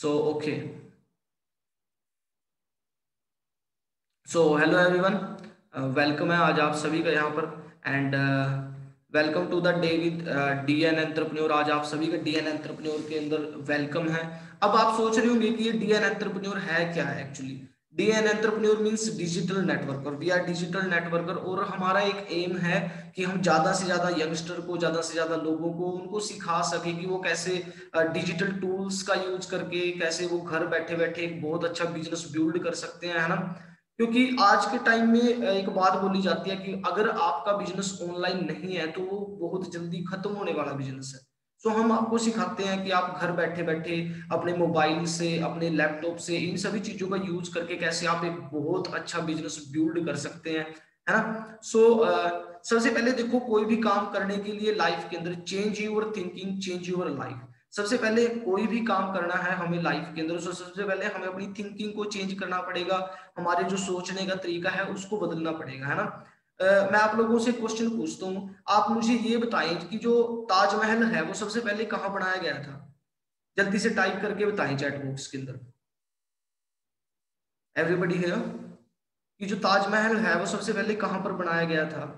So, okay. So hello everyone, welcome है आज आप सभी का यहाँ पर। And welcome to the day with DN entrepreneur. आज आप सभी का डीएन एंटरप्रेन्योर के अंदर वेलकम है। अब आप सोच रहे होंगे कि ये डीएन एंटरप्रेन्योर है क्या है। Actually DN entrepreneur means digital networker. We are digital networker और हमारा एक एम है कि हम ज्यादा से ज्यादा यंगस्टर को, ज्यादा से ज्यादा लोगों को उनको सिखा सके कि वो कैसे डिजिटल टूल्स का यूज करके कैसे वो घर बैठे बैठे एक बहुत अच्छा बिजनेस बिल्ड कर सकते हैं, है ना। क्योंकि आज के टाइम में एक बात बोली जाती है कि अगर आपका बिजनेस ऑनलाइन नहीं है तो वो बहुत जल्दी खत्म होने वाला बिजनेस है। सो हम आपको सिखाते हैं कि आप घर बैठे बैठे अपने मोबाइल से, अपने लैपटॉप से, इन सभी चीजों का यूज करके कैसे आप एक बहुत अच्छा बिजनेस बिल्ड कर सकते हैं, है ना। सो सबसे पहले देखो, कोई भी काम करने के लिए लाइफ के अंदर change your thinking, change your life. सबसे पहले कोई भी काम करना है हमें लाइफ के अंदर, तो सबसे पहले हमें अपनी थिंकिंग को चेंज करना पड़ेगा। हमारे जो सोचने का तरीका है उसको बदलना पड़ेगा, है ना। मैं आप लोगों से क्वेश्चन पूछता हूँ, आप मुझे ये बताएं कि जो ताजमहल है वो सबसे पहले कहाँ बनाया गया था। जल्दी से टाइप करके बताएं चैट बॉक्स के अंदर। एवरीबडी है कि जो ताजमहल है वो सबसे पहले कहाँ पर बनाया गया था।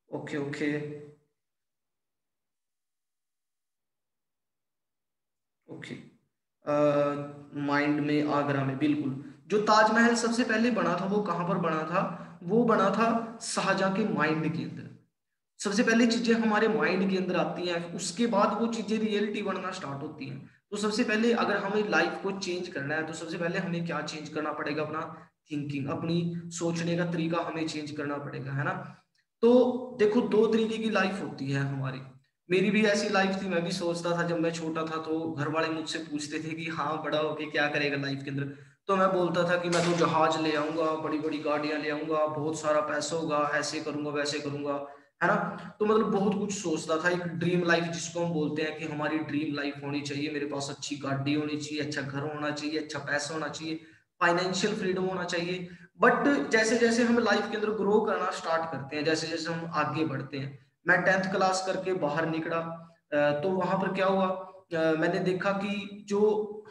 Okay okay okay. माइंड में, आगरा में, बिल्कुल। जो ताजमहल सबसे पहले बना था वो कहाँ पर बना था। वो बना था शाहजहां के माइंड के अंदर। सबसे पहले चीजें हमारे माइंड के अंदर आती हैं, उसके बाद वो चीजें रियलिटी बनना स्टार्ट होती हैं। तो सबसे पहले अगर हमें लाइफ को चेंज करना है तो सबसे पहले हमें क्या चेंज करना पड़ेगा, अपना थिंकिंग, अपनी सोचने का तरीका हमें चेंज करना पड़ेगा, है ना। तो देखो, दो तरीके की लाइफ होती है हमारी। मेरी भी ऐसी लाइफ थी, मैं भी सोचता था जब मैं छोटा था तो घर वाले मुझसे पूछते थे कि हाँ बड़ा होके क्या करेगा लाइफ के अंदर। तो मैं बोलता था कि मैं तो जहाज ले आऊंगा, बड़ी बड़ी गाड़ियां ले आऊंगा, बहुत सारा पैसा होगा, ऐसे करूंगा वैसे करूंगा, है ना। तो मतलब बहुत कुछ सोचता था, एक ड्रीम लाइफ जिसको हम बोलते हैं कि हमारी ड्रीम लाइफ होनी चाहिए। मेरे पास अच्छी गाड़ी होनी चाहिए, अच्छा घर होना चाहिए, अच्छा पैसा होना चाहिए, फाइनेंशियल फ्रीडम होना चाहिए। बट जैसे जैसे हम लाइफ के अंदर ग्रो करना स्टार्ट करते हैं, जैसे जैसे हम आगे बढ़ते हैं, मैं 10th क्लास करके बाहर निकला। तो वहां पर क्या हुआ, मैंने देखा कि जो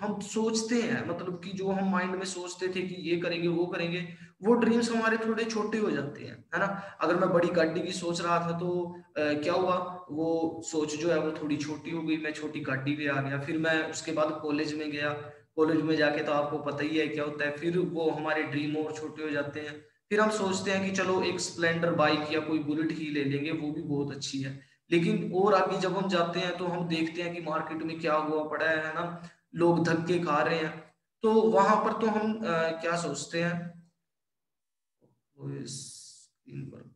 हम सोचते हैं, मतलब कि जो हम माइंड में सोचते थे कि ये करेंगे वो करेंगे, वो ड्रीम्स हमारे थोड़े छोटे हो जाते हैं, है ना। अगर मैं बड़ी गाड़ी की सोच रहा था तो क्या हुआ, वो सोच जो है वो थोड़ी छोटी हो गई, मैं छोटी गाड़ी पे आ गया। फिर मैं उसके बाद कॉलेज में गया। कॉलेज में जाके तो आपको पता ही है क्या होता है, फिर वो हमारे ड्रीम और छोटे हो जाते हैं। फिर हम सोचते हैं कि चलो एक स्प्लेंडर बाइक या कोई बुलेट ही ले लेंगे, वो भी बहुत अच्छी है। लेकिन और आगे जब हम जाते हैं तो हम देखते हैं कि मार्केट में क्या हुआ पड़ा है ना, लोग धक्के खा रहे हैं। तो वहां पर तो हम क्या सोचते हैं, वो स्क्रीन पर,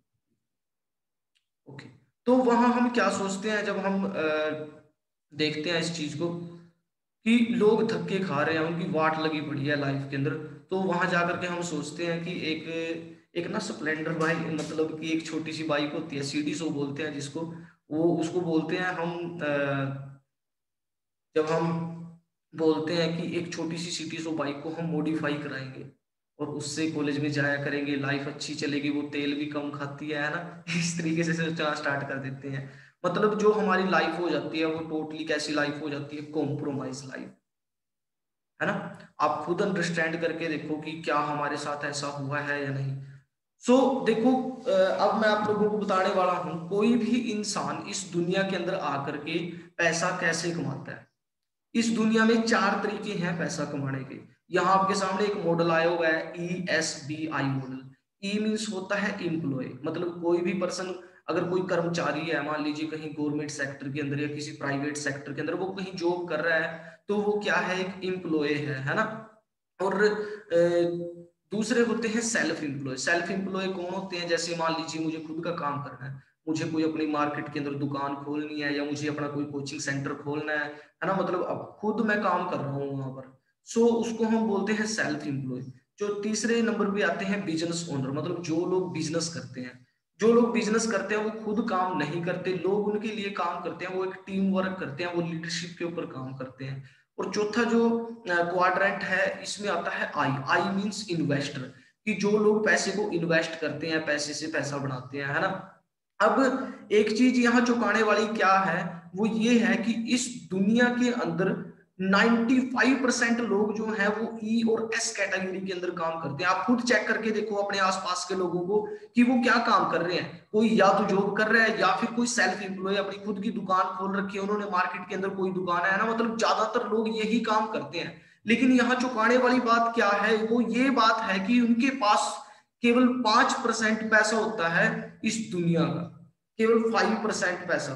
ओके। तो वहां हम क्या सोचते हैं जब हम देखते हैं इस चीज को कि लोग धक्के खा रहे हैं, उनकी वाट लगी पड़ी है लाइफ के अंदर। तो वहां जाकर के हम सोचते हैं कि एक एक ना स्प्लेंडर बाइक, मतलब कि एक छोटी सी बाइक होती है, सीडी सो बोलते हैं जिसको, वो उसको बोलते हैं हम। जब हम बोलते हैं कि एक छोटी सी सिटी सो बाइक को हम मॉडिफाई कराएंगे और उससे कॉलेज में जाया करेंगे, लाइफ अच्छी चलेगी, वो तेल भी कम खाती है ना। इस तरीके से सोचना स्टार्ट कर देते हैं। मतलब जो हमारी लाइफ हो जाती है वो टोटली कैसी लाइफ हो जाती है, कॉम्प्रोमाइज लाइफ, है ना। आप खुद अंडरस्टैंड करके देखो कि क्या हमारे साथ ऐसा हुआ है या नहीं। सो देखो, अब मैं आप लोगों को बताने वाला हूं कोई भी इंसान इस दुनिया के अंदर आकर के पैसा कैसे कमाता है। इस दुनिया में चार तरीके हैं पैसा कमाने के। यहाँ आपके सामने एक मॉडल आया हुआ है, ESBI मॉडल। ई मीन्स होता है एम्प्लॉय, मतलब कोई भी पर्सन, अगर कोई कर्मचारी है, मान लीजिए कहीं गवर्नमेंट सेक्टर के अंदर या किसी प्राइवेट सेक्टर के अंदर वो कहीं जॉब कर रहा है, तो वो क्या है, एक एम्प्लॉय है ना। और दूसरे होते हैं सेल्फ एम्प्लॉय। सेल्फ एम्प्लॉय कौन होते हैं, जैसे मान लीजिए मुझे खुद का काम करना है, मुझे कोई अपनी मार्केट के अंदर दुकान खोलनी है या मुझे अपना कोई कोचिंग सेंटर खोलना है ना, मतलब अब खुद मैं काम कर रहा हूँ वहां पर। सो उसको हम बोलते हैं सेल्फ एम्प्लॉय। जो तीसरे नंबर पे आते हैं बिजनेस ओनर, मतलब जो लोग बिजनेस करते हैं। जो लोग बिजनेस करते हैं वो खुद काम नहीं करते, लोग उनके लिए काम करते हैं, वो एक टीम वर्क करते हैं, वो लीडरशिप के ऊपर काम करते हैं। और चौथा जो क्वाड्रेंट है, इसमें आता है आई। आई मींस इन्वेस्टर। कि जो लोग पैसे को इन्वेस्ट करते हैं, पैसे से पैसा बनाते हैं, है ना। अब एक चीज यहाँ चौंकाने वाली क्या है, वो ये है कि इस दुनिया के अंदर 95% लोग जो हैं वो ई और एस कैटेगरी के अंदर काम करते हैं। आप खुद चेक करके देखो अपने आसपास के लोगों को कि वो क्या काम कर रहे हैं। कोई या तो जॉब कर रहा है या फिर कोई सेल्फ एम्प्लॉय अपनी खुद की दुकान खोल रखी है, उन्होंने मार्केट के अंदर कोई दुकान है ना, मतलब ज्यादातर लोग यही काम करते हैं। लेकिन यहाँ चौंकाने वाली बात क्या है, वो ये बात है कि उनके पास केवल 5% पैसा होता है इस दुनिया का, केवल 5% पैसा,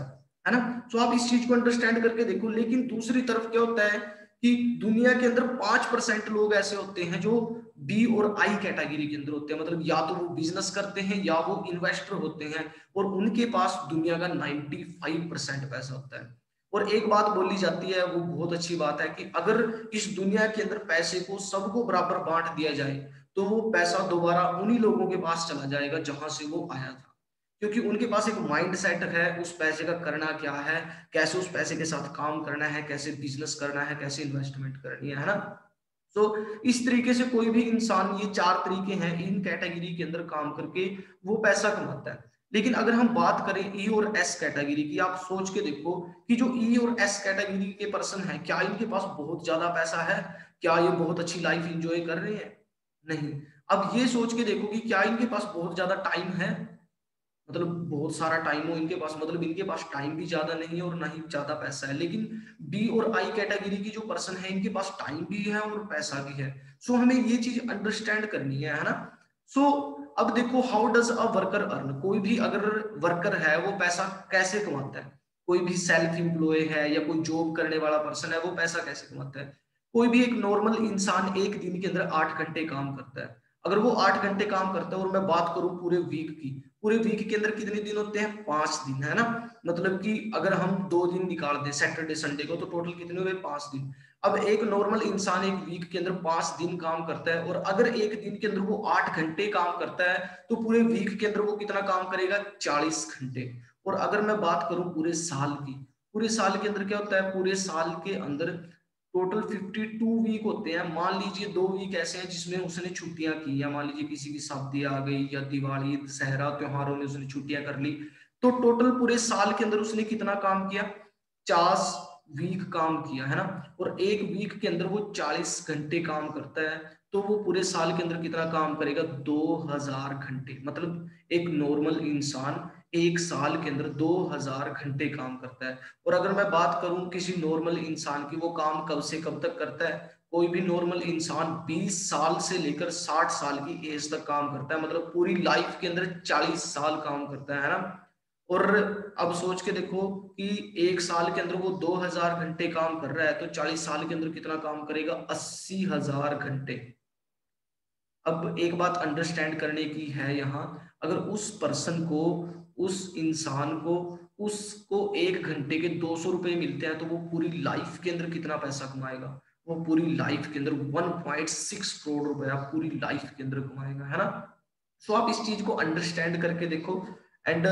है ना। तो आप इस चीज को अंडरस्टैंड करके देखो। लेकिन दूसरी तरफ क्या होता है कि दुनिया के अंदर 5% लोग ऐसे होते हैं जो बी और आई कैटेगरी के अंदर होते हैं, मतलब या तो वो बिजनेस करते हैं या वो इन्वेस्टर होते हैं, और उनके पास दुनिया का 95% पैसा होता है। और एक बात बोली जाती है, वो बहुत अच्छी बात है, कि अगर इस दुनिया के अंदर पैसे को सबको बराबर बांट दिया जाए तो वो पैसा दोबारा उन्हीं लोगों के पास चला जाएगा जहां से वो आया था, क्योंकि उनके पास एक माइंड सेट है उस पैसे का करना क्या है, कैसे उस पैसे के साथ काम करना है, कैसे बिजनेस करना है, कैसे इन्वेस्टमेंट करनी है ना। तो इस तरीके से कोई भी इंसान, ये 4 तरीके हैं, इन कैटेगरी के अंदर काम करके वो पैसा कमाता है। लेकिन अगर हम बात करें ई और एस कैटेगरी की, आप सोच के देखो कि जो ई और एस कैटेगरी के पर्सन है, क्या इनके पास बहुत ज्यादा पैसा है, क्या ये बहुत अच्छी लाइफ इंजॉय कर रहे हैं? नहीं। अब ये सोच के देखो कि क्या इनके पास बहुत ज्यादा टाइम है, मतलब बहुत सारा टाइम हो इनके पास, मतलब इनके पास टाइम भी ज्यादा नहीं है और ना ही ज्यादा पैसा है। लेकिन बी और आई कैटेगरी की जो पर्सन है, इनके पास टाइम भी है और पैसा भी है। सो हमें ये चीज अंडरस्टैंड करनी है ना। सो अब देखो, how does a worker earn, कोई भी अगर वर्कर है वो पैसा कैसे कमाता है, कोई भी सेल्फ एम्प्लॉय है या कोई जॉब करने वाला पर्सन है, वो पैसा कैसे कमाता है। कोई भी एक नॉर्मल इंसान एक दिन के अंदर 8 घंटे काम करता है। अगर वो 8 घंटे काम करता है, और मैं बात करूं पूरे वीक की, पूरे वीक के अंदर कितने दिन होते हैं? 5 दिन, है ना। मतलब कि अगर हम 2 दिन निकाल दें सैटरडे संडे को, तो टोटल कितने हुए? 5 दिन। अब एक नॉर्मल इंसान एक वीक के अंदर 5 दिन काम करता है, और अगर एक दिन के अंदर वो 8 घंटे काम करता है, तो पूरे वीक के अंदर वो कितना काम करेगा? 40 घंटे। और अगर मैं बात करूं पूरे साल की, पूरे साल के अंदर क्या होता है? पूरे साल के अंदर टोटल 52 वीक होते हैं। मान लीजिए 2 वीक ऐसे हैं जिसमें उसने छुट्टियां की, या मान लीजिए किसी की शादी आ गई, या दिवाली दशहरा त्योहारों में उसने छुट्टियां कर ली, तो टोटल पूरे साल के अंदर उसने कितना काम किया? 50 वीक काम किया, है ना। और एक वीक के अंदर वो 40 घंटे काम करता है, तो वो पूरे साल के अंदर कितना काम करेगा? 2000 घंटे। मतलब एक नॉर्मल इंसान एक साल के अंदर 2000 घंटे काम करता है। और अगर मैं बात करूं किसी नॉर्मल इंसान की, वो काम कब से कब तक करता है? कोई भी नॉर्मल इंसान 20 साल से लेकर 60 साल की एज तक काम करता है, मतलब पूरी लाइफ के अंदर 40 साल काम करता है ना। और अब सोच के देखो कि एक साल के अंदर वो 2000 घंटे काम कर रहा है, तो 40 साल के अंदर कितना काम करेगा? 80,000 घंटे। अब एक बात अंडरस्टैंड करने की है यहाँ, अगर उस पर्सन को, उस इंसान को, उसको 1 घंटे के 200 रुपए मिलते हैं, तो वो पूरी लाइफ के अंदर कितना पैसा कमाएगा? वो पूरी लाइफ के अंदर 1.6 करोड़ रुपया पूरी लाइफ के अंदर कमाएगा, है ना। सो आप इस चीज को अंडरस्टैंड करके देखो। एंड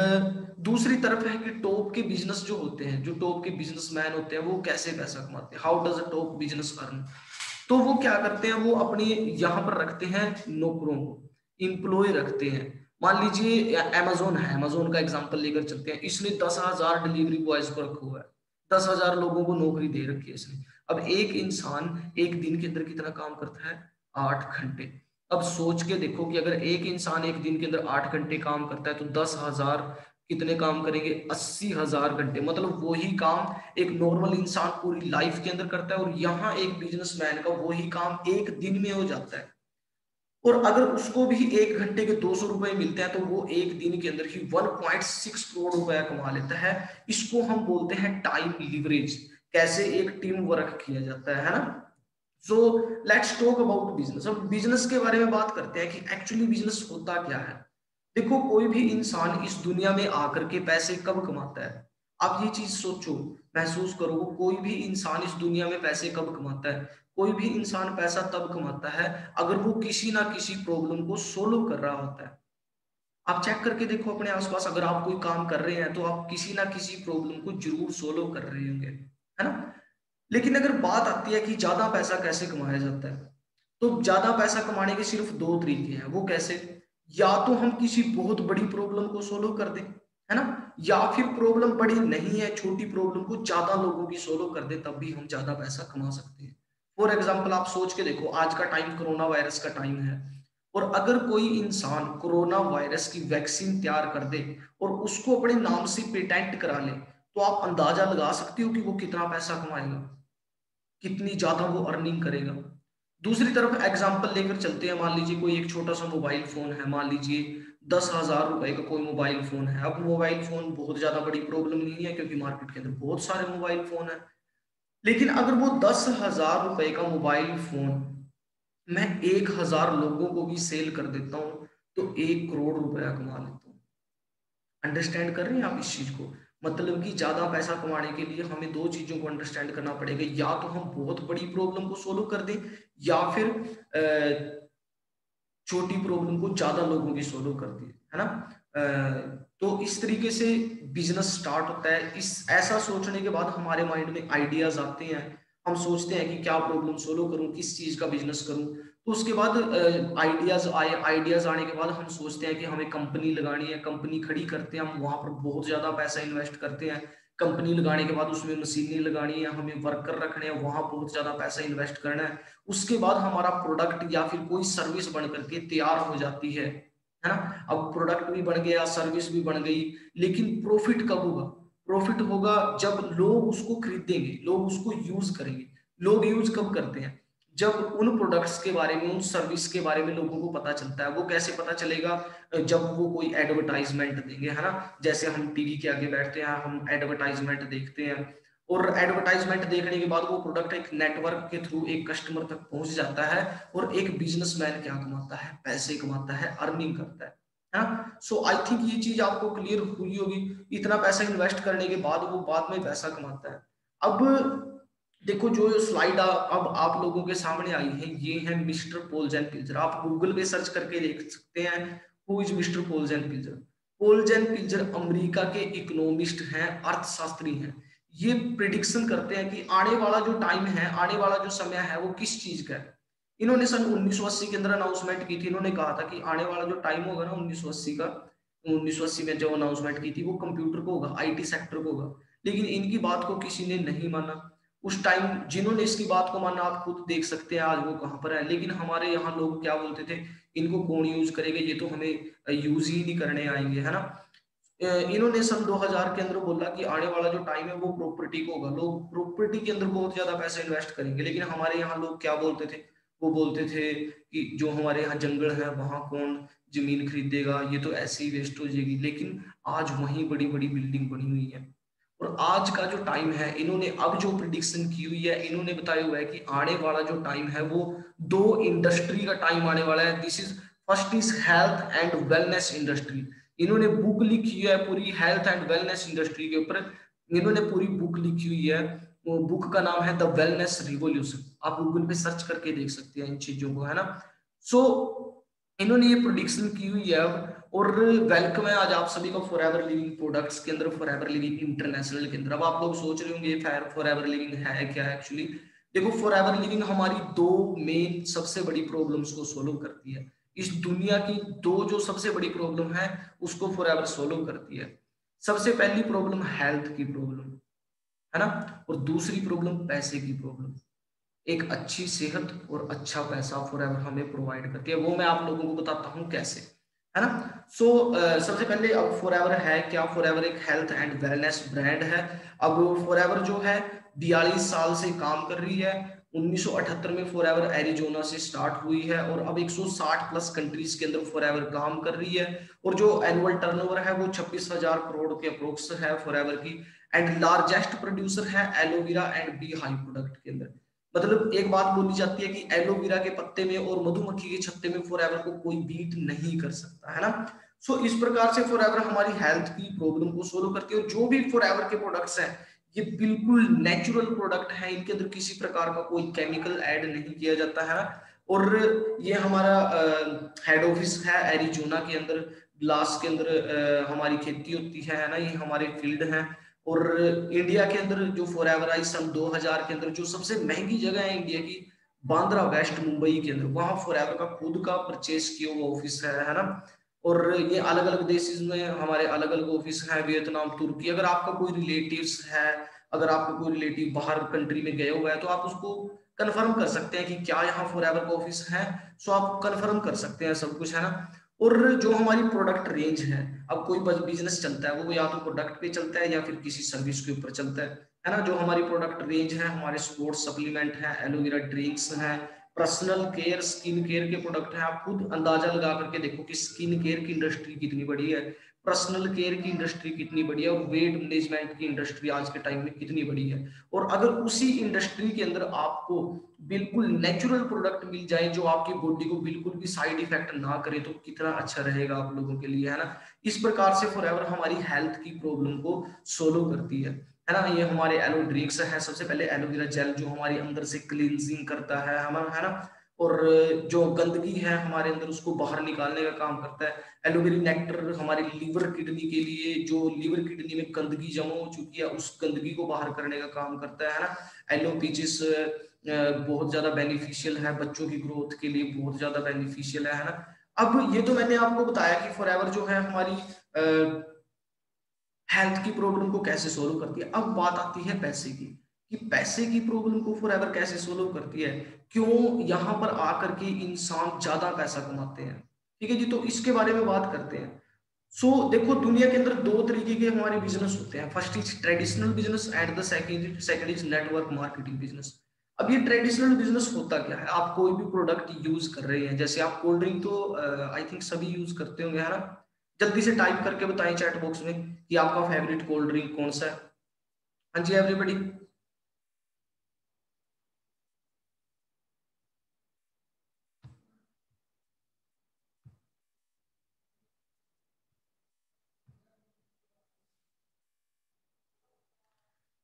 दूसरी तरफ है कि टॉप के बिजनेस जो होते हैं, जो टॉप के बिजनेसमैन होते हैं, वो कैसे पैसा कमाते हैं, how does a top business earn. तो वो क्या करते हैं, वो अपनी यहाँ पर रखते हैं नौकरों को, इम्प्लॉय रखते हैं। मान लीजिए अमेजोन है, अमेजोन का एग्जांपल लेकर चलते हैं, इसने 10,000 डिलीवरी बॉयज को रखा हुआ है, 10,000 लोगों को नौकरी दे रखी है इसने। अब एक इंसान एक दिन के अंदर कितना काम करता है? 8 घंटे। अब सोच के देखो कि अगर एक इंसान एक दिन के अंदर 8 घंटे काम करता है, तो 10,000 कितने काम करेंगे? 80,000 घंटे। मतलब वही काम एक नॉर्मल इंसान पूरी लाइफ के अंदर करता है, और यहाँ एक बिजनेसमैन का वही काम एक दिन में हो जाता है। और अगर उसको भी 1 घंटे के 200 रुपए मिलते हैं, तो वो एक दिन के अंदर ही 1.6 करोड़ रुपया कमा लेता है। इसको हम बोलते हैं टाइम लिवरेज, कैसे एक टीम वर्क किया जाता है ना। So let's talk about business. अब बिजनेस के बारे में बात करते हैं कि एक्चुअली बिजनेस होता क्या है। देखो, कोई भी इंसान इस दुनिया में आकर के पैसे कब कमाता है? आप ये चीज सोचो, महसूस करो, कोई भी इंसान इस दुनिया में पैसे कब कमाता है? कोई भी इंसान पैसा तब कमाता है अगर वो किसी ना किसी प्रॉब्लम को सोल्व कर रहा होता है। आप चेक करके देखो अपने आसपास, अगर आप कोई काम कर रहे हैं तो आप किसी ना किसी प्रॉब्लम को जरूर सोल्व कर रहे होंगे, है ना। लेकिन अगर बात आती है कि ज्यादा पैसा कैसे कमाया जाता है, तो ज्यादा पैसा कमाने के सिर्फ दो तरीके हैं, वो कैसे? या तो हम किसी बहुत बड़ी प्रॉब्लम को सोल्व कर दें, है ना, या फिर प्रॉब्लम बड़ी नहीं है, छोटी प्रॉब्लम को ज्यादा लोगों की सोल्व कर दे, तब भी हम ज्यादा पैसा कमा सकते हैं। फॉर एग्जाम्पल आप सोच के देखो, आज का टाइम कोरोना वायरस का टाइम है, और अगर कोई इंसान कोरोना वायरस की वैक्सीन तैयार कर दे और उसको अपने नाम से पेटेंट करा ले, तो आप अंदाजा लगा सकते हो कि वो कितना पैसा कमाएगा, कितनी ज्यादा वो अर्निंग करेगा। दूसरी तरफ एग्जाम्पल लेकर चलते हैं, मान लीजिए कोई एक छोटा सा मोबाइल फोन है, मान लीजिए 10,000 रुपए का कोई मोबाइल फोन है। अब मोबाइल फोन बहुत ज्यादा बड़ी प्रॉब्लम नहीं है, क्योंकि मार्केट के अंदर बहुत सारे मोबाइल फोन है। लेकिन अगर वो 10,000 रुपए का मोबाइल फोन मैं 1,000 लोगों को भी सेल कर देता हूँ, तो 1 करोड़ रुपया कमा लेता हूँ। अंडरस्टैंड कर रहे हैं आप इस चीज को? मतलब कि ज्यादा पैसा कमाने के लिए हमें दो चीजों को अंडरस्टैंड करना पड़ेगा, या तो हम बहुत बड़ी प्रॉब्लम को सोल्व कर दें, या फिर छोटी प्रॉब्लम को ज्यादा लोगों की सोल्व कर दी, है ना। तो इस तरीके से बिजनेस स्टार्ट होता है। इस ऐसा सोचने के बाद हमारे माइंड में आइडियाज आते हैं, हम सोचते हैं कि क्या प्रॉब्लम सोल्व करूं, किस चीज का बिजनेस करूं। तो उसके बाद आइडियाज आने के बाद हम सोचते हैं कि हमें कंपनी लगानी है, कंपनी खड़ी करते हैं, हम वहां पर बहुत ज्यादा पैसा इन्वेस्ट करते हैं। कंपनी लगाने के बाद उसमें मशीनें लगानी है, हमें वर्कर रखने हैं, वहां बहुत ज्यादा पैसा इन्वेस्ट करना है। उसके बाद हमारा प्रोडक्ट या फिर कोई सर्विस बन करके तैयार हो जाती है ना। अब प्रोडक्ट भी बन गया, सर्विस भी बन गई, लेकिन प्रॉफिट कब होगा? प्रॉफिट होगा जब लोग उसको खरीदेंगे, लोग उसको यूज करेंगे। लोग यूज कब करते हैं? जब उन प्रोडक्ट्स के बारे में, उन सर्विस के बारे में लोगों को पता चलता है। वो कैसे पता चलेगा? जब वो कोई एडवर्टाइजमेंट देंगे, है ना। जैसे हम टीवी के आगे बैठते हैं, हम एडवर्टाइजमेंट देखते हैं, और एडवर्टाइजमेंट देखने के बाद वो प्रोडक्ट एक नेटवर्क के थ्रू एक कस्टमर तक पहुंच जाता है, और एक बिजनेसमैन क्या कमाता है? पैसे कमाता है, अर्निंग करता है ना। सो आई थिंक ये चीज आपको क्लियर हुई होगी। इतना पैसा इन्वेस्ट करने के बाद वो बाद में पैसा कमाता है। अब देखो, जो स्लाइड अब आप लोगों के सामने आई है, ये है मिस्टर पोल्स एंड पिल्जर। आप गूगल पे सर्च करके देख सकते हैं, who is mister Poles and Pilzer. Poles and Pilzer America के इकोनॉमिस्ट हैं, अर्थशास्त्री हैं। ये प्रिडिक्शन करते हैं कि आने वाला जो टाइम है, आने वाला जो समय है, वो किस चीज का है। इन्होंने सन 1980 के अंदर अनाउंसमेंट की थी। इन्होंने कहा था कि आने वाला जो टाइम होगा ना 1980 का, 1980 में जो अनाउंसमेंट की थी, वो कंप्यूटर को होगा, आईटी सेक्टर को होगा। लेकिन इनकी बात को किसी ने नहीं माना उस टाइम। जिन्होंने इसकी बात को माना, आप खुद देख सकते हैं आज वो कहां पर है। लेकिन हमारे यहाँ लोग क्या बोलते थे? इनको कौन यूज करेगा, ये तो हमें यूज ही नहीं करने आएंगे, है ना। इन्होंने सन 2000 के अंदर बोला कि आने वाला जो टाइम है वो प्रॉपर्टी को होगा, लोग प्रॉपर्टी के अंदर बहुत ज्यादा पैसे इन्वेस्ट करेंगे। लेकिन हमारे यहाँ लोग क्या बोलते थे? वो बोलते थे कि जो हमारे यहाँ जंगल है वहां कौन जमीन खरीदेगा, ये तो ऐसे ही वेस्ट हो जाएगी। लेकिन आज वहीं बड़ी बड़ी बिल्डिंग बनी हुई है। और आज का जो टाइम है, इन्होंने अब जो प्रिडिक्शन की हुई है, इन्होंने बताया हुआ है कि आने वाला जो टाइम है वो दो इंडस्ट्री का टाइम आने वाला है। This is first is health and wellness industry. इन्होंने बुक लिखी है पूरी हेल्थ एंड वेलनेस इंडस्ट्री के ऊपर। इन्होंने पूरी बुक लिखी हुई है, वो बुक का नाम है द वेलनेस रिवॉल्यूशन। आप गूगल पे सर्च करके देख सकते हैं इन चीजों को, है ना। सो इन्होंने ये प्रोडिक्शन की हुई है अब। और वेलकम है आज आप सभी का फॉरएवर लिविंग प्रोडक्ट्स के अंदर, फॉरएवर लिविंग इंटरनेशनल के अंदर। अब आप लोग सोच रहे होंगे फॉरएवर लिविंग है क्या एक्चुअली। देखो, फॉरएवर लिविंग हमारी दो मेन सबसे बड़ी प्रॉब्लम्स को सोल्व करती है। इस दुनिया की दो जो सबसे बड़ी प्रॉब्लम है, उसको फॉरएवर सोल्व करती है। सबसे पहली प्रॉब्लम हेल्थ की प्रॉब्लम, है ना। और दूसरी प्रॉब्लम पैसे की प्रॉब्लम। एक अच्छी सेहत और अच्छा पैसा फॉरएवर हमें प्रोवाइड करती है। वो मैं आप लोगों को बताता हूँ कैसे, है ना। सो सबसे पहले, अब फॉरएवर है क्या? फॉरएवर एक हेल्थ एंड वेलनेस ब्रांड है। अब फॉरएवर जो है 42 साल से काम कर रही है। 1978 में फॉरएवर एरिजोना से स्टार्ट हुई है, और अब 160 प्लस कंट्रीज के अंदर फॉरएवर काम कर रही है। और जो एनुअल टर्नओवर है वो 26,000 करोड़ के अप्रोक्स है फॉरएवर की। एंड लार्जेस्ट प्रोड्यूसर है एलोवेरा एंड बी हाई प्रोडक्ट के अंदर। मतलब एक बात बोली जाती है कि एलोवेरा के पत्ते में और मधुमक्खी के छत्ते में फॉरएवर को कोई बीट नहीं कर सकता, है ना। सो इस प्रकार से फॉरएवर हमारी हेल्थ की प्रॉब्लम को सोल्व करती है। और जो भी फॉरएवर के प्रोडक्ट्स हैं, ये बिल्कुल नेचुरल प्रोडक्ट है, इनके अंदर किसी प्रकार का कोई केमिकल ऐड नहीं किया जाता है। और ये हमारा हेड ऑफिस है एरिजोना के अंदर, ग्लास के अंदर हमारी खेती होती है ना, ये हमारे फील्ड है। और इंडिया के अंदर जो फॉरएवर आई सन 2000 के अंदर, जो सबसे महंगी जगह है इंडिया की, बांद्रा वेस्ट मुंबई के अंदर, वहां फॉरएवर का खुद का परचेज किया हुआ ऑफिस है ना। और ये अलग अलग देशों में हमारे अलग अलग ऑफिस हैं, वियतनाम, तुर्की। अगर आपका कोई रिलेटिव्स है, अगर आपका कोई रिलेटिव बाहर कंट्री में गया हुआ है, तो आप उसको कंफर्म कर सकते हैं कि क्या यहाँ फॉरएवर का ऑफिस है। सो आप कंफर्म कर सकते हैं सब कुछ, है ना। और जो हमारी प्रोडक्ट रेंज है, अब कोई बिजनेस चलता है वो या तो प्रोडक्ट पे चलता है या फिर किसी सर्विस के ऊपर चलता है ना। जो हमारी प्रोडक्ट रेंज है, हमारे स्पोर्ट्स सप्लीमेंट है, एलोवेरा ड्रिंक्स हैं, पर्सनल केयर स्किन केयर के प्रोडक्ट हैं। आप खुद अंदाजा लगा करके देखो कि स्किन केयर की इंडस्ट्री कितनी बड़ी है, पर्सनल केयर की इंडस्ट्री कितनी बड़ी है, और वेट मैनेजमेंट की इंडस्ट्री आज के टाइम में कितनी बड़ी है। और अगर उसी इंडस्ट्री के अंदर आपको बिल्कुल नेचुरल प्रोडक्ट मिल जाए जो आपकी बॉडी को बिल्कुल भी साइड इफेक्ट ना करे, तो कितना अच्छा रहेगा आप लोगों के लिए, है ना। इस प्रकार से फॉरएवर हमारी हेल्थ की प्रॉब्लम को सोल्व करती है ना। ये हमारे एलो ड्रिंक्स है, सबसे पहले एलोवेरा जेल जो हमारी अंदर से क्लींजिंग करता है हमारा, है ना। और जो गंदगी है हमारे अंदर उसको बाहर निकालने का काम करता है। एलोवेरा नेक्टर हमारे लीवर किडनी के लिए, जो लीवर किडनी में गंदगी जमा हो चुकी है उस गंदगी को बाहर करने का काम करता है ना। एलो पीचिस बहुत ज्यादा बेनिफिशियल है, बच्चों की ग्रोथ के लिए बहुत ज्यादा बेनिफिशियल है ना। अब ये तो मैंने आपको बताया कि फॉरएवर जो है हमारी हेल्थ की प्रॉब्लम को कैसे सोल्व करती है। अब बात आती है पैसे की, कि पैसे की प्रॉब्लम को फॉरएवर कैसे सोल्व करती है, क्यों यहाँ पर आकर के इंसान ज्यादा पैसा कमाते हैं। ठीक है जी, तो इसके बारे में बात करते हैं। सो देखो, दुनिया के अंदर दो तरीके के हमारे बिजनेस होते हैं। First is traditional business and the second is network marketing business. अब ये ट्रेडिशनल बिजनेस होता क्या है, आप कोई भी प्रोडक्ट यूज कर रहे हैं, जैसे आप कोल्ड ड्रिंक तो आई थिंक सभी यूज करते होंगे, है ना। जल्दी से टाइप करके बताएं चैट बॉक्स में कि आपका फेवरेट कोल्ड ड्रिंक कौन सा है। हाँ जी एवरीबॉडी।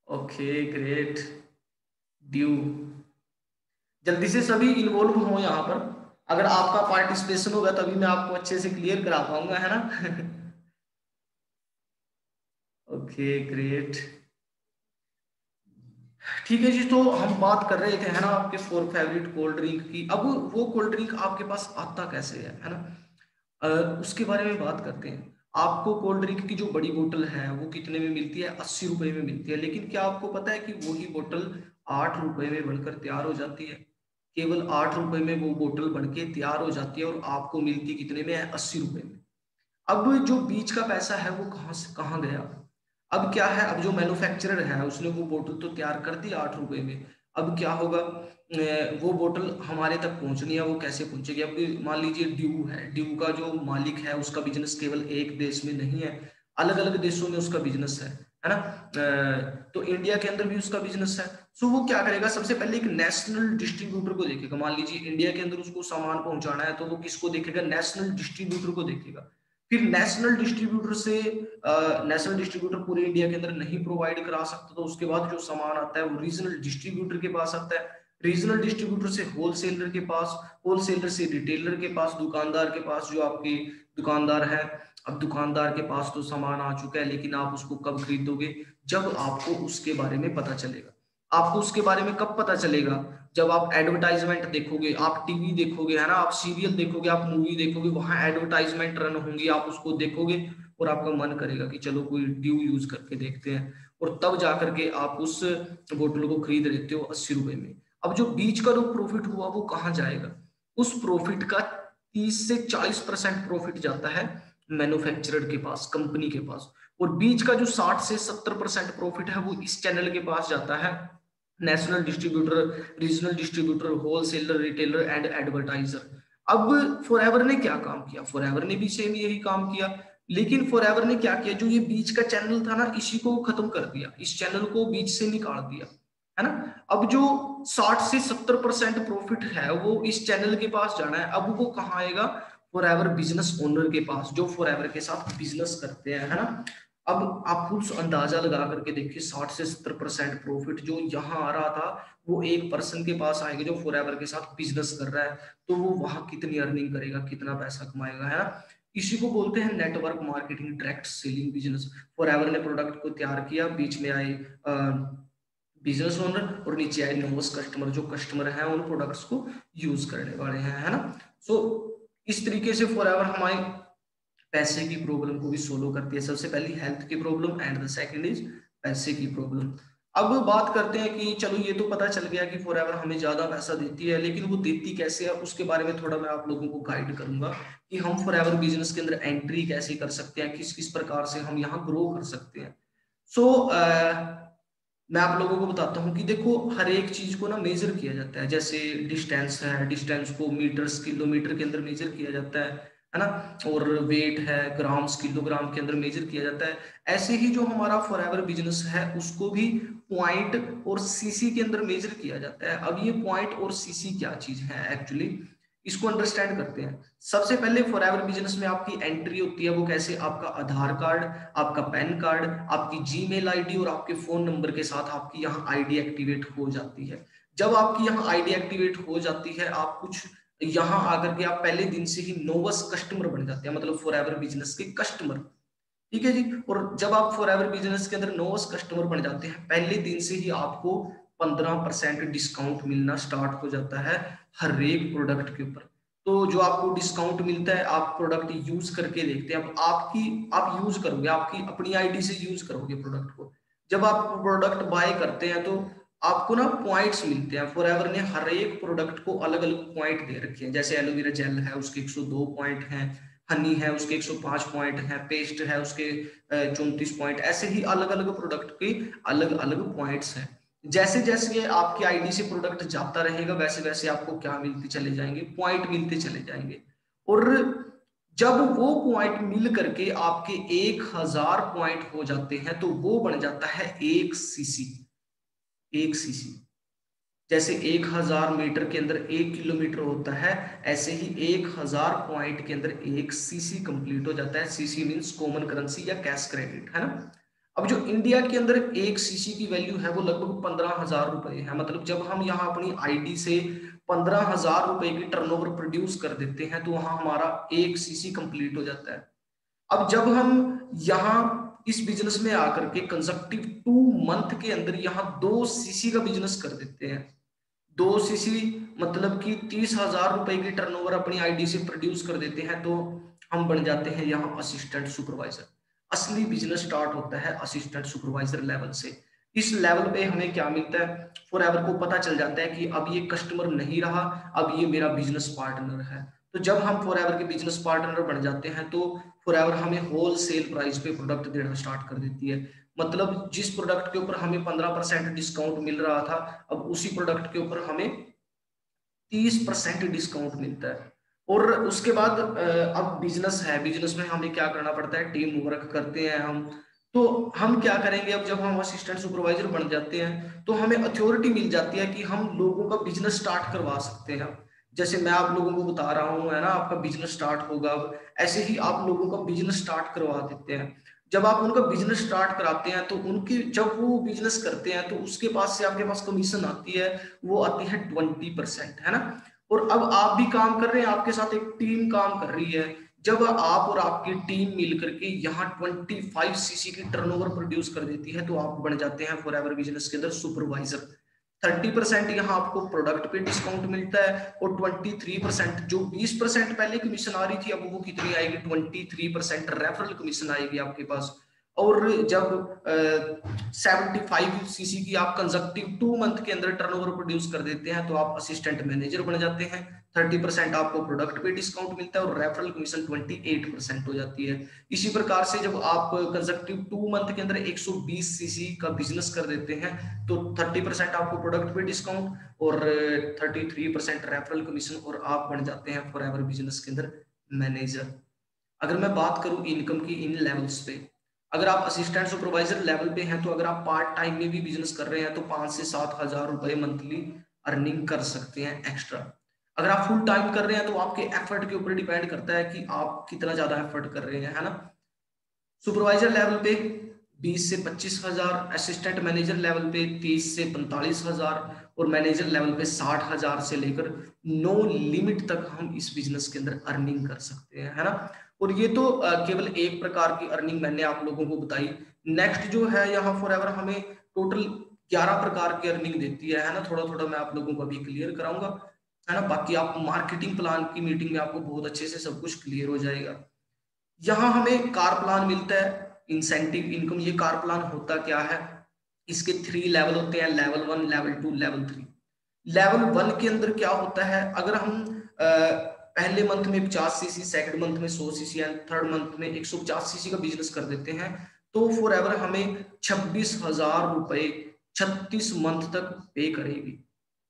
Okay great. ड्यू। जल्दी से सभी इन्वॉल्व हो यहाँ पर। अगर आपका पार्टिसिपेशन होगा तभी मैं आपको अच्छे से क्लियर करा पाऊंगा, है ना। Okay great. ठीक है जी, तो हम बात कर रहे थे, है ना, आपके फोर फेवरेट कोल्ड ड्रिंक की। अब वो कोल्ड ड्रिंक आपके पास आता कैसे है ना। उसके बारे में बात करते हैं। आपको कोल्ड ड्रिंक की जो बड़ी बोतल है वो कितने में मिलती है, 80 रुपए में मिलती है। लेकिन क्या आपको पता है कि वही बोतल 8 रुपए में बनकर तैयार हो जाती है। केवल 8 रुपए में वो बोतल बन के तैयार हो जाती है, और आपको मिलती कितने में है, 80 रुपए में। अब जो बीच का पैसा है वो कहाँ से कहाँ गया। अब क्या है, अब जो मैन्युफैक्चरर है उसने वो बोतल तो तैयार कर दी 8 रुपए में। अब क्या होगा, वो बोतल हमारे तक पहुंचनी है, वो कैसे पहुंचेगी। अब मान लीजिए ड्यू है, ड्यू का जो मालिक है उसका बिजनेस केवल एक देश में नहीं है, अलग अलग देशों में उसका बिजनेस है ना। तो इंडिया के अंदर भी उसका बिजनेस है। सो वो क्या करेगा, सबसे पहले एक नेशनल डिस्ट्रीब्यूटर को देखेगा। मान लीजिए इंडिया के अंदर उसको सामान पहुंचाना है, तो वो किसको देखेगा, नेशनल डिस्ट्रीब्यूटर को देखेगा। फिर नेशनल डिस्ट्रीब्यूटर से नेशनल डिस्ट्रीब्यूटर पूरे इंडिया के अंदर नहीं प्रोवाइड करा सकता, तो उसके बाद जो सामान आता है वो रीजनल डिस्ट्रीब्यूटर के पास आता है। रीजनल डिस्ट्रीब्यूटर से होलसेलर के पास, होलसेलर से रिटेलर के पास, दुकानदार के पास, जो आपके दुकानदार है। अब दुकानदार के पास तो सामान आ चुका है, लेकिन आप उसको कब खरीदोगे, जब आपको उसके बारे में पता चलेगा। आपको उसके बारे में कब पता चलेगा, जब आप एडवर्टाइजमेंट देखोगे, आप टीवी देखोगे, है ना, आप सीरियल देखोगे, आप मूवी देखोगे, वहां एडवर्टाइजमेंट रन होंगी, आप उसको देखोगे और आपका मन करेगा कि चलो कोई ड्यू यूज करके देखते हैं, और तब जाकर के आप उस बोतल को खरीद लेते हो 80 रुपए में। अब जो बीच का जो प्रॉफिट हुआ वो कहाँ जाएगा, उस प्रॉफिट का 30 से 40% प्रॉफिट जाता है मैन्युफैक्चरर के पास, कंपनी के पास। और बीच का जो 60 से 70% प्रॉफिट है वो इस चैनल के पास जाता है, national distributor, regional distributor, wholesaler, retailer and advertiser. अब फॉरएवर ने क्या काम किया, फॉरएवर ने भी सेम यही काम किया। लेकिन फॉरएवर ने क्या किया, जो ये बीच का चैनल था ना, इसी को खत्म कर दिया, इस चैनल को बीच से निकाल दिया, है ना। अब जो 60 से 70% प्रॉफिट है वो इस चैनल के पास जाना है। अब वो कहाँ आएगा, फॉरएवर बिजनेस ओनर के पास, जो फॉरएवर के साथ बिजनेस करते हैं, है ना। अब आप कुछ अंदाजा लगा करके देखिए, 60 से 70% प्रॉफिट जो यहाँ आ रहा था वो एक पर्सन के पास आएगा जो फॉरएवर के साथ बिजनेस कर रहा है, तो वो वहां कितनी अर्निंग करेगा, कितना पैसा कमाएगा, है ना। इसी को बोलते हैं network marketing, direct selling business. Forever ने प्रोडक्ट को तैयार किया, बीच में आए बिजनेस ओनर, और नीचे आए नोवस कस्टमर, जो कस्टमर है उन प्रोडक्ट्स को यूज करने वाले हैं, है ना। सो इस तरीके से फॉरएवर हमारे पैसे की प्रॉब्लम को भी सोल्व करती है। सबसे पहली हेल्थ की problem and the second is पैसे की प्रॉब्लम। अब बात करते हैं कि चलो ये तो पता चल गया कि फॉरएवर हमें ज्यादा पैसा देती है, लेकिन वो देती कैसे है उसके बारे में थोड़ा मैं आप लोगों को गाइड करूंगा कि हम फॉरएवर बिजनेस के अंदर एंट्री कैसे कर सकते हैं, किस किस प्रकार से हम यहाँ ग्रो कर सकते हैं। सो मैं आप लोगों को बताता हूँ कि देखो हर एक चीज को ना मेजर किया जाता है। जैसे डिस्टेंस है, डिस्टेंस को मीटर्स किलोमीटर के अंदर मेजर किया जाता है ना। और वेट है, ग्राम्स किलोग्राम के अंदर मेजर किया जाता है। ऐसे ही जो हमारा फॉरएवर बिजनेस है उसको भी पॉइंट और सीसी के अंदर मेजर किया जाता है। अब ये पॉइंट और सीसी क्या चीज है एक्चुअली, इसको अंडरस्टैंड करते हैं। सबसे पहले फॉरएवर बिजनेस में आपकी एंट्री होती है, वो कैसे, आपका आधार कार्ड, आपका पैन कार्ड, आपकी जीमेल आईडी और आपके फोन नंबर के साथ आपकी यहाँ आईडी एक्टिवेट हो जाती है। जब आपकी यहाँ आईडी एक्टिवेट हो जाती है, आप कुछ यहाँ आकर के आप पहले दिन से ही नोवस कस्टमर बन जाते हैं, मतलब फॉरएवर बिजनेस के कस्टमर। ठीक है जी। और जब आप फॉरएवर बिजनेस के अंदर नोवस कस्टमर बन जाते हैं, पहले दिन से ही आपको 15% डिस्काउंट मिलना स्टार्ट हो जाता है हर एक प्रोडक्ट के ऊपर। तो जो आपको डिस्काउंट मिलता है, आप प्रोडक्ट यूज करके देखते हैं। अब आप यूज करोगे, आपकी अपनी आईडी से यूज करोगे प्रोडक्ट को। जब आप प्रोडक्ट बाय करते हैं तो आपको ना पॉइंट्स मिलते हैं। फॉरएवर ने हर एक प्रोडक्ट को अलग अलग पॉइंट दे रखे हैं। जैसे एलोवेरा जेल है, उसके 102 पॉइंट हैं। हनी है, उसके 105 पॉइंट है। पेस्ट है, उसके 34 पॉइंट। ऐसे ही अलग अलग प्रोडक्ट के अलग अलग पॉइंट्स हैं। जैसे जैसे ये आपकी आईडी से प्रोडक्ट जाता रहेगा, वैसे वैसे आपको क्या मिलते चले जाएंगे, पॉइंट मिलते चले जाएंगे। और जब वो पॉइंट मिल करके आपके 1000 पॉइंट हो जाते हैं, तो वो बन जाता है 1 सीसी। 1 सीसी, जैसे 1000 मीटर के अंदर 1 किलोमीटर होता है, ऐसे ही 1000 पॉइंट के अंदर 1 सीसी कंप्लीट हो जाता है। सीसी मींस कॉमन करेंसी या कैश क्रेडिट, है ना। अब जो इंडिया के अंदर 1 सीसी की वैल्यू है वो लगभग 15,000 रुपए है। मतलब जब हम यहाँ अपनी आईडी से 15,000 रुपए की टर्नओवर प्रोड्यूस कर देते हैं, तो वहां हमारा 1 सीसी कंप्लीट हो जाता है। अब जब हम यहाँ इस बिजनेस में आकर के कंसेप्टिव 2 मंथ के अंदर यहाँ 2 सीसी का बिजनेस कर देते हैं। 2 सीसी मतलब कि 30,000 रुपए की टर्नओवर अपनी आईडी से प्रोड्यूस कर देते हैं, तो हम बन जाते हैं यहाँ असिस्टेंट सुपरवाइजर। असली बिजनेस स्टार्ट होता है असिस्टेंट सुपरवाइजर लेवल से। इस लेवल पे हमें क्या मिलता है, फॉरएवर को पता चल जाता है कि अब ये कस्टमर नहीं रहा, अब ये मेरा बिजनेस पार्टनर है। तो जब हम फॉरएवर के बिजनेस पार्टनर बन जाते हैं, तो फॉरएवर हमें होल सेल प्राइस पे प्रोडक्ट देना स्टार्ट कर देती है। मतलब जिस प्रोडक्ट के ऊपर हमें 15% डिस्काउंट मिल रहा था, अब उसी प्रोडक्ट के ऊपर हमें 30% डिस्काउंट मिलता है। और उसके बाद अब बिजनेस है, बिजनेस में हमें क्या करना पड़ता है, टीम वर्क करते हैं हम। तो हम क्या करेंगे, अब जब हम असिस्टेंट सुपरवाइजर बन जाते हैं, तो हमें अथॉरिटी मिल जाती है कि हम लोगों का बिजनेस स्टार्ट करवा सकते हैं। जैसे मैं आप लोगों को बता रहा हूँ, है ना, आपका बिजनेस स्टार्ट होगा, अब ऐसे ही आप लोगों का बिजनेस स्टार्ट करवा देते हैं। जब आप उनका बिजनेस स्टार्ट कराते हैं, तो उनके जब वो बिजनेस करते हैं, तो उसके पास से आपके पास कमीशन आती है, वो आती है 20%, है ना। और अब आप भी काम कर रहे हैं, आपके साथ एक टीम काम कर रही है। जब आप और आपकी टीम मिलकर के यहाँ 25 सीसी की टर्नओवर प्रोड्यूस कर देती है, तो आप बन जाते हैं फॉरएवर बिजनेस के अंदर सुपरवाइजर। 30% यहाँ आपको प्रोडक्ट पे डिस्काउंट मिलता है, और 23%, जो 20% पहले कमीशन आ रही थी, अब वो कितनी आएगी, 23% रेफरल कमीशन आएगी आपके पास। और जब 75 सीसी की आप कंजक्टिव 2 मंथ के अंदर टर्नओवर प्रोड्यूस कर देते हैं, तो आप असिस्टेंट मैनेजर बन जाते हैं। 30% आपको प्रोडक्ट पे डिस्काउंट मिलता है, और रेफरल कमीशन 28% हो जाती है। इसी प्रकार से जब आप कंजक्टिव 2 मंथ के अंदर 120 सीसी का बिजनेस कर देते हैं, तो 30% आपको प्रोडक्ट पे डिस्काउंट, और 33% रेफरल कमीशन, और आप बन जाते हैं फॉरएवर बिजनेस के अंदर मैनेजर। अगर मैं बात करूं इनकम की इन लेवल्स पे, अगर आप असिस्टेंट सुपरवाइजर लेवल पे हैं, तो अगर आप पार्ट टाइम में भी बिजनेस कर रहे हैं, तो 5 से 7 हजार रुपए मंथली अर्निंग कर सकते हैं एक्स्ट्रा। अगर आप फुल टाइम कर रहे हैं, तो आपके एफर्ट के ऊपर डिपेंड करता है कि आप कितना ज्यादा एफर्ट कर रहे हैं, है ना। सुपरवाइजर लेवल पे 20 से 25 हजार, असिस्टेंट मैनेजर लेवल पे 30 से 45 हजार, और मैनेजर लेवल पे 60 हजार से लेकर नो लिमिट तक हम इस बिजनेस के अंदर अर्निंग कर सकते हैं, है ना। और ये तो केवल एक प्रकार की अर्निंग मैंने आप लोगों को बताई। नेक्स्ट जो है यहाँ फॉरएवर हमें टोटल 11 प्रकार की अर्निंग देती है ना। थोड़ा थोड़ा मैं आप लोगों को अभी क्लियर कराऊंगा, है ना। बाकी आप मार्केटिंग प्लान की मीटिंग में आपको बहुत अच्छे से सब कुछ क्लियर हो जाएगा। यहाँ हमें कार प्लान मिलता है, इंसेंटिव इनकम। ये कार प्लान होता क्या है, इसके 3 लेवल होते हैं, लेवल 1, लेवल 2, लेवल 3। लेवल 1 के अंदर क्या होता है, अगर हम पहले मंथ में 50 सीसी, सेकंड मंथ में 100 सीसी एंड थर्ड मंथ में 150 सीसी का बिजनेस कर देते हैं, तो फॉर एवर हमें 26,000 रुपए 36 मंथ तक पे करेगी।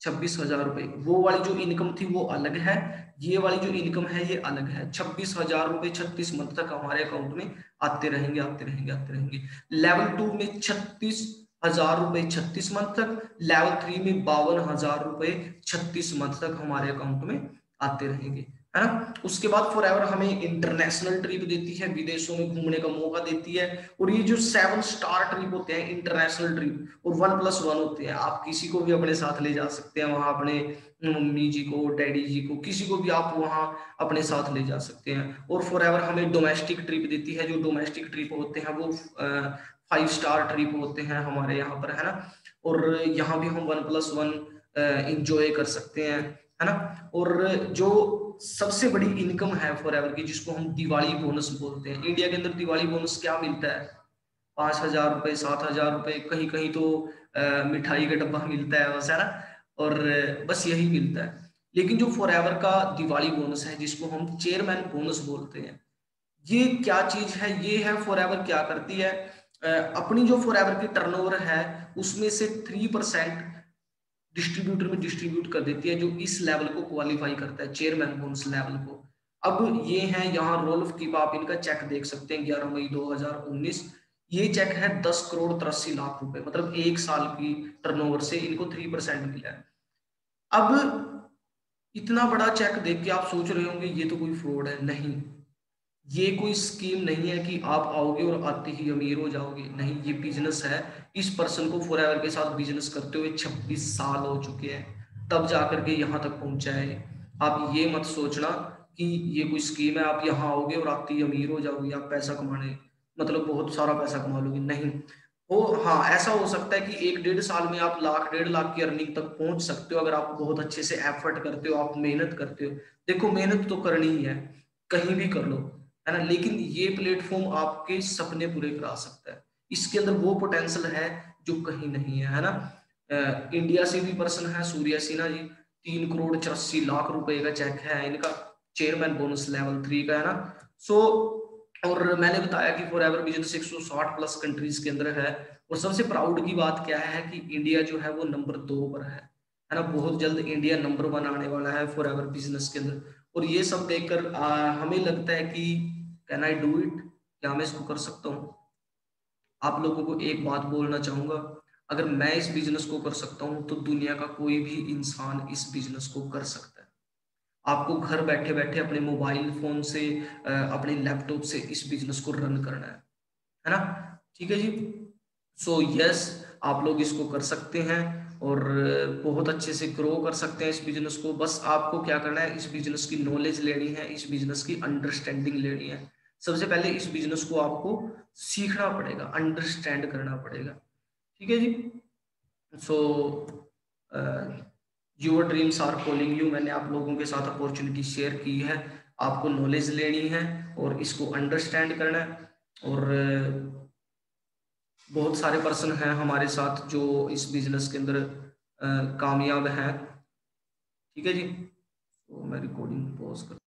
26,000 रुपए, वो वाली जो इनकम थी वो अलग है, ये वाली जो इनकम है ये अलग है। 26,000 रुपए 36 मंथ तक हमारे अकाउंट में आते रहेंगे, आते रहेंगे, आते रहेंगे। लेवल 2 में 36,000 रुपए 36 मंथ तक, लेवल 3 में 52,000 रुपए 36 मंथ तक हमारे अकाउंट में आते रहेंगे, है ना। उसके बाद फॉर एवर हमें इंटरनेशनल ट्रिप देती है, विदेशों में घूमने का मौका देती है। और ये जो 7 स्टार ट्रिप होते हैं, इंटरनेशनल ट्रिप, और 1+1 होते हैं, आप किसी को भी अपने साथ ले जा सकते हैं वहां, अपने मम्मी जी को, डैडी जी को, किसी को भी आप वहां अपने साथ ले जा सकते हैं। और फॉर एवर हमें डोमेस्टिक ट्रिप देती है, जो डोमेस्टिक ट्रिप होते हैं वो 5 स्टार ट्रिप होते हैं हमारे यहाँ पर, है ना। और यहाँ भी हम 1+1 इंजॉय कर सकते हैं, है ना। और जो सबसे बड़ी इनकम है फॉर एवर की, जिसको हम दिवाली बोनस बोलते हैं, इंडिया के अंदर दिवाली बोनस क्या मिलता है, 5,000 रुपए, 7,000 रुपए, कहीं कहीं तो मिठाई का डब्बा मिलता है बस, है ना। और बस यही मिलता है। लेकिन जो फॉर एवर का दिवाली बोनस है, जिसको हम चेयरमैन बोनस बोलते हैं, ये क्या चीज है, ये है फॉर एवर क्या करती है, अपनी जो फॉर एवर की टर्नओवर है उसमें से 3% डिस्ट्रीब्यूटर में डिस्ट्रीब्यूट कर देती है, जो इस लेवल को क्वालिफाई करता है, चेयरमैन बोनस लेवल को। अब ये है यहाँ रोल ऑफ कीप, आप इनका चेक देख सकते हैं 11 मई 2019। ये चेक है 10,83,00,000 रुपए, मतलब 1 साल की टर्नओवर से इनको 3% मिला है। अब इतना बड़ा चेक देख के आप सोच रहे होंगे ये तो कोई फ्रॉड है, नहीं। ये कोई स्कीम नहीं है कि आप आओगे और आते ही अमीर हो जाओगे, नहीं, ये बिजनेस है। इस पर्सन को फॉर एवर के साथ बिजनेस करते हुए 26 साल हो चुके हैं, तब जाकर के यहाँ तक पहुंचा है। आप ये मत सोचना कि ये कोई स्कीम है, आप यहाँ आओगे और आते ही अमीर हो जाओगे, आप पैसा कमाने मतलब बहुत सारा पैसा कमा लोगे, नहीं। वो हाँ, ऐसा हो सकता है कि 1-1.5 साल में आप लाख 1.5 लाख की अर्निंग तक पहुंच सकते हो, अगर आप बहुत अच्छे से एफर्ट करते हो, आप मेहनत करते हो। देखो, मेहनत तो करनी ही है, कहीं भी कर लो, है ना। लेकिन ये प्लेटफॉर्म आपके सपने पूरे करा सकता है, इसके अंदर वो पोटेंशियल है जो कहीं नहीं है ना। इंडिया से भी पर्सन है, सूर्या सिन्हा जी, 3,84,00,000 रुपए का चेक है इनका, चेयरमैन बोनस लेवल 3 का, है ना। सो और मैंने बताया कि for ever business 160 plus countries के अंदर है। और सबसे प्राउड की बात क्या है कि इंडिया जो है वो नंबर 2 पर है ना। बहुत जल्द इंडिया नंबर 1 आने वाला है फॉर एवर बिजनेस के अंदर। और ये सब देखकर हमें लगता है कि कैन आई डू इट, क्या मैं इसको कर सकता हूँ। आप लोगों को एक बात बोलना चाहूंगा, अगर मैं इस बिजनेस को कर सकता हूँ तो दुनिया का कोई भी इंसान इस बिजनेस को कर सकता है। आपको घर बैठे बैठे अपने मोबाइल फोन से, अपने लैपटॉप से इस बिजनेस को रन करना है ना। ठीक है जी। सो यस, आप लोग इसको कर सकते हैं और बहुत अच्छे से ग्रो कर सकते हैं इस बिजनेस को। बस आपको क्या करना है, इस बिजनेस की नॉलेज लेनी है, इस बिजनेस की अंडरस्टैंडिंग लेनी है। सबसे पहले इस बिजनेस को आपको सीखना पड़ेगा, अंडरस्टैंड करना पड़ेगा। ठीक है जी। So your dreams are calling you, मैंने आप लोगों के साथ अपॉर्चुनिटी शेयर की है। आपको नॉलेज लेनी है और इसको अंडरस्टैंड करना है। और बहुत सारे पर्सन हैं हमारे साथ जो इस बिजनेस के अंदर कामयाब हैं। ठीक है जी। तो मैं रिकॉर्डिंग पॉज कर